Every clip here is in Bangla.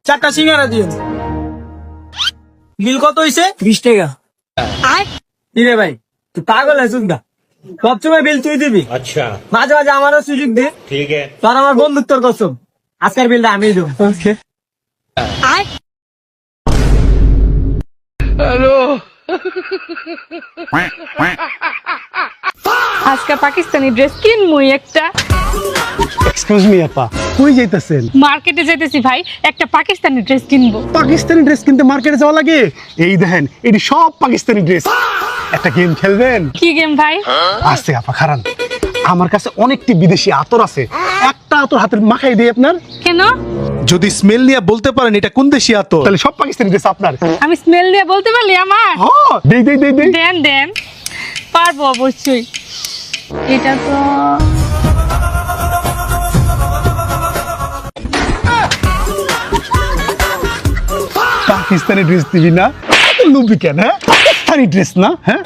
4টা সিঙ্গারা দিন। বিল কত হইছে? 20 টাকা। কিরে ভাই তুই পাগল আছিস না? সবসময় বিল তুই দিবি? अच्छा মাঝে মাঝে আমারও সুযোগ দে। ठीक है তোর আমার বন্ধুত্বর কসম, আজকের বিলটা আমি দেবো। আজকে পাকিস্তানি ড্রেস কিনবই একটা। এক্সকিউজ মি আপা, কই যাইতেছেন? মার্কেটে যেতেছি ভাই, একটা পাকিস্তানি ড্রেস কিনবো। পাকিস্তানি ড্রেস কিনতে মার্কেটে যাওয়া লাগে? এই দেখেন, এটি সব পাকিস্তানি ড্রেস। একটা গেম খেলবেন? কি গেম ভাই? আছে আপা, খারান। আমার কাছে অনেকটি বিদেশি আতর আছে, একটা আতর হাতের মাখাই দিই আপনার। কেন? যদি স্মেল নিয়ে বলতে পারেন এটা কোন দেশি আতর, তাহলে সব পাকিস্তানি ড্রেস আপনার। আমি স্মেল দিয়ে বলতে পারলি আমার? হ্যাঁ, দেই দেই দেই দেই। দেন দেন, পারবো অবশ্যই। এটা তো পাকিস্তানি ড্রেস দিবি না? এত লোভী কেন? হ্যাঁ, পাকিস্তানি ড্রেস না? হ্যাঁ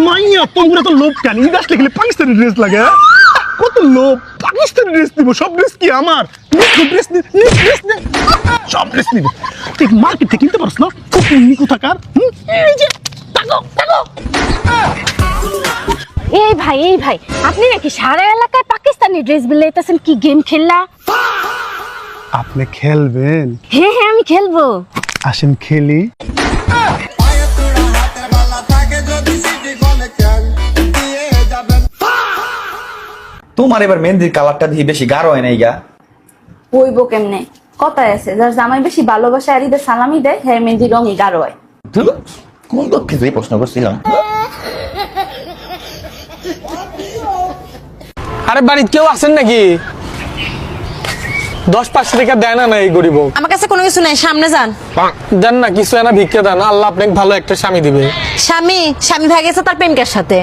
মাইয়া, তোমরা তো লোভ কেন? ঈদ আসলে খেলে পাকিস্তানি ড্রেস লাগে? হ্যাঁ? কত লোভ! পাকিস্তানি ড্রেস দিব, সব ড্রেস কি আমার? ড্রেস সব ড্রেস নিবি। তুই মার্কেট থেকে কিনতে পারছ না? কোথাকার? এই যে টাকা টাকা। এই ভাই আপনি নাকি সারা এলাকায় পাকিস্তানি ড্রেস বিলাইতেছেন? কি গেম খেললা? আপনি খেলবেন? হ্যাঁ আমি খেলবো। আসেন খেলি। তোমার এবার মেহেন্দির কালারটা দিয়ে বেশি গাঢ় হয় নাই গা? হইবো কেমনে? কথায় আছে, যার জামাই বেশি ভালোবাসা আর ঈদের সালামি দেয়, হ্যাঁ মেহেন্দি রঙই গাঢ় হয়। কোন দুঃখে যে প্রশ্ন করছিলাম। আরে বাড়িতে কেউ আছেন নাকি? 10-5 টাকা দেয় না এই গরিব। আমার কাছে কোনো কিছু নাই, সামনে যান। দেন না কিছু, এনা ভিক্ষা দেন, আল্লাহ আপনাকে ভালো একটা স্বামী দিবে। স্বামী ভাই গেছে তার প্রেমিকার সাথে।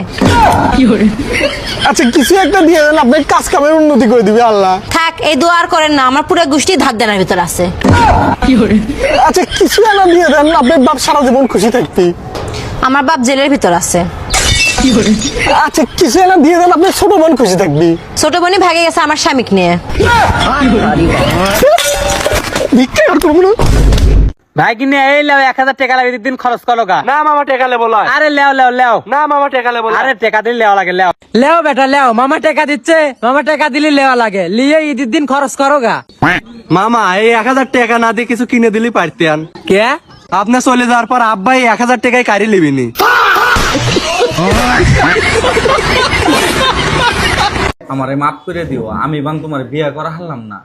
আচ্ছা কিছু একটা দিয়ে দেন, আপনাকে কাজ কামের উন্নতি করে দিবে আল্লাহ। থাক, এই দোয়া আর করেন না, আমার পুরো গোষ্ঠী ধার দেনার ভিতর আছে। আচ্ছা কিছু এনা দিয়ে দেন, আপনার বাপ সারা জীবন খুশি থাকবি। আমার বাপ জেলের ভিতর আছে। আচ্ছা কিছু এনা দিয়ে দেন, আপনার ছোট বোন খুশি থাকবি। ছোট বোনই ভাগে গেছে আমার স্বামীকে নিয়ে। ভিক্ষা আর করবো না ভাই। কিনে এই লেও 1000 টাকা লাগে, দিন খরচ করো গা। না মামা টাকা লে বলো। আরে লেও লেও লেও। না মামা টাকা লে বলো। আরে টাকা দিলে লেও লাগে, লেও লেও বেটা লেও। মামা টাকা দিচ্ছে, মামা টাকা দিলে লেওয়া লাগে। লিয়ে ঈদের দিন খরচ করো গা। মামা এই 1000 টাকা না দিয়ে কিছু কিনে দিলি পারতেন। কে? আপনি চলে যাওয়ার পর আব্বাই 1000 টাকায় কারি লিবিনি। আমারে মাফ করে দিও, আমি বান তোমার বিয়া করা হারলাম না।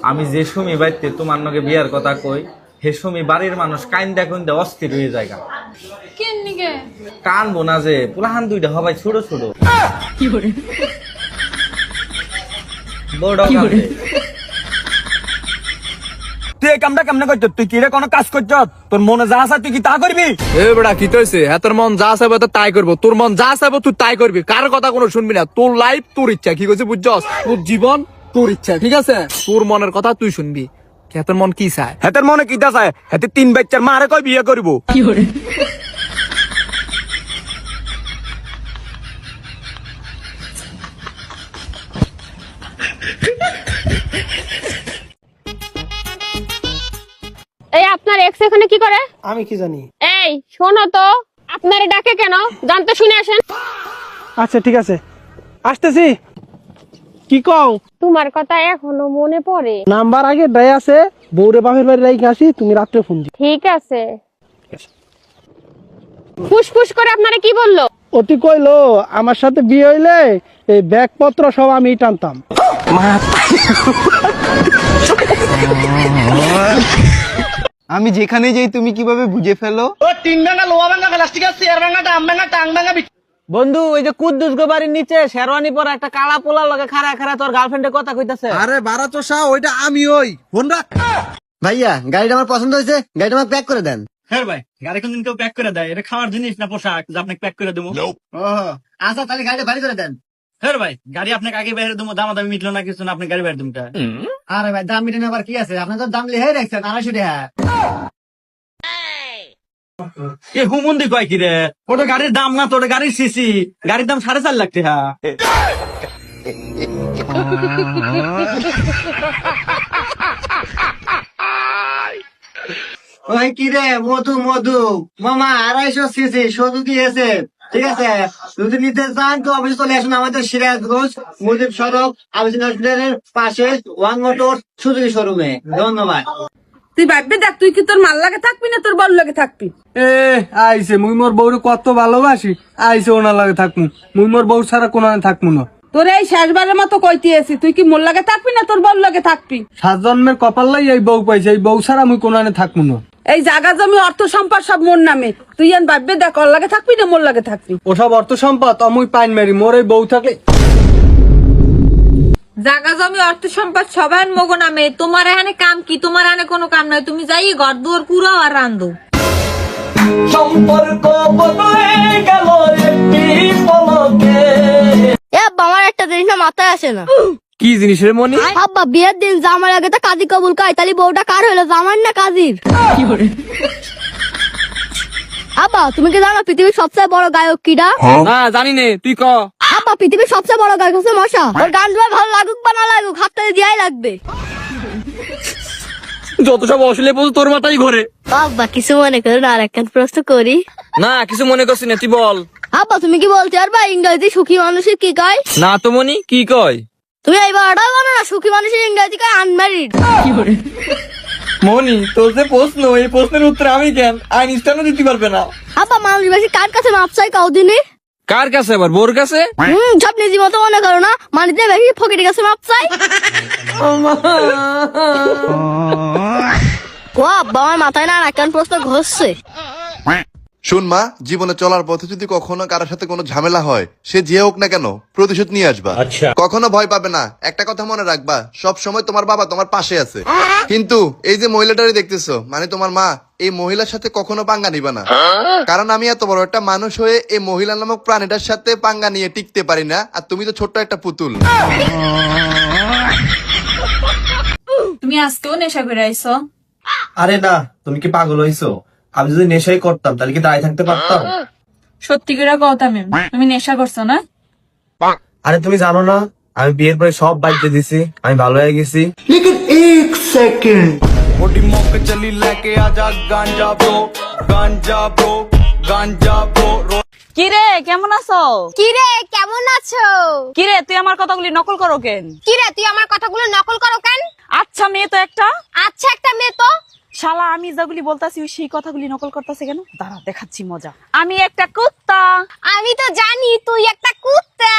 আমি যে সুমি বাইতে তোমার নগে বিয়ার কথা কই, হে সুমি বাড়ির মানুষ কাইন্দা কইন্দা অস্থির হয়ে যায়। কানবো না যে পুলাহান দুইটা হবাই ছোট ছোট। বড় কান্দে। তুই এই কামটা কেমনে করছ? তুই কি রে কোনো কাজ করছ? তোর মনে যা আছে তুই কি তা করবি? এ বেটা কি কইছে? হ্যাঁ তোর মন যা চাইবে তো তাই করবো, তোর মন যা চাইবে তুই তাই করবি, কার কথা কোনো শুনবি না। তোর লাইফ তোর ইচ্ছা, কি কইছে বুঝছস? তোর জীবন তোর ইচ্ছা, ঠিক আছে? তোর মনের কথা তুই শুনবি। তোর মন কি চায়? হেতের মনে কি তা চায়? হেতে 3 বাচ্চার মারে কই বিয়ে করব। এই আপনার এক্স এখানে কি করে? আমি কি জানি? এই শোনো তো, আপনারে ডাকে কেন? জানতে শুনে আসেন। আচ্ছা ঠিক আছে, আসতেছি। কি কও? তোমার কথা এখনো মনে পড়ে। নাম্বার আগে দেয় আছে, বউরে বাপের বাড়ি রাইখে আসি, তুমি রাত্রে ফোন দিও। ঠিক আছে। ফুসফুস করে আপনারে কি বললো? অতি কইলো আমার সাথে বিয়ে হইলে এই ব্যাগপত্র সব আমি টানতাম। আমি যেখানে যাই তুমি কিভাবে বুঝে ফেলো? বন্ধু ওই যে কুদ্দুস গো বাড়ির নিচে শেরওয়ানি পরা একটা কালা পোলা লগে খাড়া খাড়া তোর গার্লফ্রেন্ডের কথা কইতাছে। আরে বারা চোষা, ওইটা আমি। ওই ফোন রাখ। ভাইয়া গাড়িটা আমার পছন্দ হয়েছে, গাড়িটা আমাকে প্যাক করে দেন। হ্যাঁ ভাই, গাড়ি কোনদিন কেউ প্যাক করে দেয়? এটা খাওয়ার জিনিস না পোশাক যে আপনাকে প্যাক করে দেবো? আচ্ছা তাহলে গাড়িটা বাড়ি করে দেন। হ্যাঁ ভাই, গাড়ি আপনাকে আগে বাইরে দেবো, দামাদামি মিটলো না কিছু না, আপনি গাড়ি বাইরে দেবো। আরে ভাই দাম মিটেন আবার কি আছে, আপনার তো দাম লিখে রাখছেন 250 টাকা। এ হুমন্দি কয় কি রে? ওটা গাড়ির দাম না, তোর গাড়ির সিসি। গাড়ির দাম 4.5 লাখ টাকা। ওই কি রে মধু মধু মামা 250 সিসি শুধু দিয়েছে, ঠিক আছে? যদি নিতে চান তো অবশ্যই চলে আসুন আমাদের সিরাজগঞ্জ মুজিব সড়ক আলোচনা হসপিটালের পাশে ওয়ান মোটর সুজুকি শোরুমে। ধন্যবাদ। তুই ভাববি দেখ, তুই কি তোর মাল লাগে থাকবি না তোর বল লাগে থাকবি? আইছে মুই মোর বউরে কত ভালোবাসি, আইছে ওনার লাগে থাকমু, মুই মোর বউ ছাড়া কোনো থাকমু না। তোর এই শেষবারের মতো কইতেছি, তুই কি মোর লাগে থাকবি না তোর বল লাগে থাকবি? 7 জন্মের কপাল লাই এই বউ পাইছে, এই বউ ছাড়া মুই কোনো থাকমু না। এই জায়গা জমি অর্থ সম্পদ সব মোর নামে, তুই এন ভাববি দেখ ওর লাগে থাকবি না মোর লাগে থাকবি? ওসব অর্থ সম্পদ অমুই পাইন মারি, মোর এই বউ থাকলে। জাগা জমি অর্থ সম্পদ সবাই মগো নামে, তোমার এখানে কাম কি? তোমার এখানে কোনো কাম নাই, তুমি যাই ঘর দুয়ার পুরো আর রান্ধো। সম্পর্ক বদলে গেল একটি পলকে। আমার একটা জিনিস না মাথায় আসে না। কি জিনিস রে মনি? আব্বা বিয়ের দিন জামার আগে তো কাজী কবুল কয়, তাহলে বউটা কার হইলো, জামার না কাজীর? আব্বা তুমি কি জানো পৃথিবীর সবচেয়ে বড় গায়ক কিডা? না জানি নে, তুই ক। আব্বা পৃথিবীর সবচেয়ে বড় গায়ক হচ্ছে মশা। ওর গান জমা ভালো লাগুক বা না লাগুক হাততালি দিয়াই লাগবে। যত সব অশ্লীল বলছো তোর মাথায় ঘোরে। আব্বা কিছু মনে করো না, আর একটা প্রশ্ন করি। না কিছু মনে করছি না, তুই বল। আব্বা তুমি কি বলতে পারবা ইংরেজি সুখী মানুষের কি কয়? না তো মনি, কি কয়? তুমি এইবার ওটাও বলো না, সুখী মানুষের ইংরেজি কয় আনম্যারিড। মনি তোর যে প্রশ্ন, এই প্রশ্নের উত্তর আমি কেন আইনস্টাইনও দিতে পারবে না। আব্বা মানুষ বেশি কার কাছে মাপ চাই কাউ দিনে? কার কাছে আবার? বোর কাছে? সব নিজের মতো মনে করো না, মানিতে বেশি ফকিরের কাছে মাপ চাই। ও আব্বা আমার মাথায় না আর একটা প্রশ্ন ঘষছে। শোন মা, জীবনে চলার পথে যদি কখনো কারোর সাথে কোনো ঝামেলা হয়, সে যে হোক না কেন প্রতিশোধ নিয়ে আসবা। কখনো ভয় পাবে না, একটা কথা মনে রাখবা, সব সময় তোমার বাবা তোমার পাশে আছে। কিন্তু এই যে মহিলাটারে দেখতেছো, মানে তোমার মা, এই মহিলার সাথে কখনো পাঙ্গা নিবা না। কারণ আমি এত বড় একটা মানুষ হয়ে এই মহিলা নামক প্রাণীটার সাথে পাঙ্গা নিয়ে টিকতে পারি না, আর তুমি তো ছোট্ট একটা পুতুল। তুমি আজকেও নেশা করে আইছো? আরে না, তুমি কি পাগল হইছো? আমি যদি নেশাই করতাম তাহলে কি দাঁড়িয়ে থাকতে পারতাম? সত্যি করে কথা ম্যাম, তুমি নেশা করছো না? আরে তুমি জানো না, আমি বিয়ের পরে সব বাইতে দিছি, আমি ভালো হয়ে গেছি। मोटी मौक चली लेके आजा गांजा ब्रो কিরে কেমন আছো? কিরে কেমন আছো? কিরে তুই আমার কথাগুলি নকল করো কেন? কিরে তুই আমার কথাগুলো নকল করো কেন? আচ্ছা মেয়ে তো একটা। আচ্ছা একটা মেয়ে তো। শালা আমি যেগুলি বলতাছি সেই কথাগুলি নকল করতেছে কেন? দাঁড়া দেখাচ্ছি মজা। আমি একটা কুত্তা। আমি তো জানি তুই একটা কুত্তা।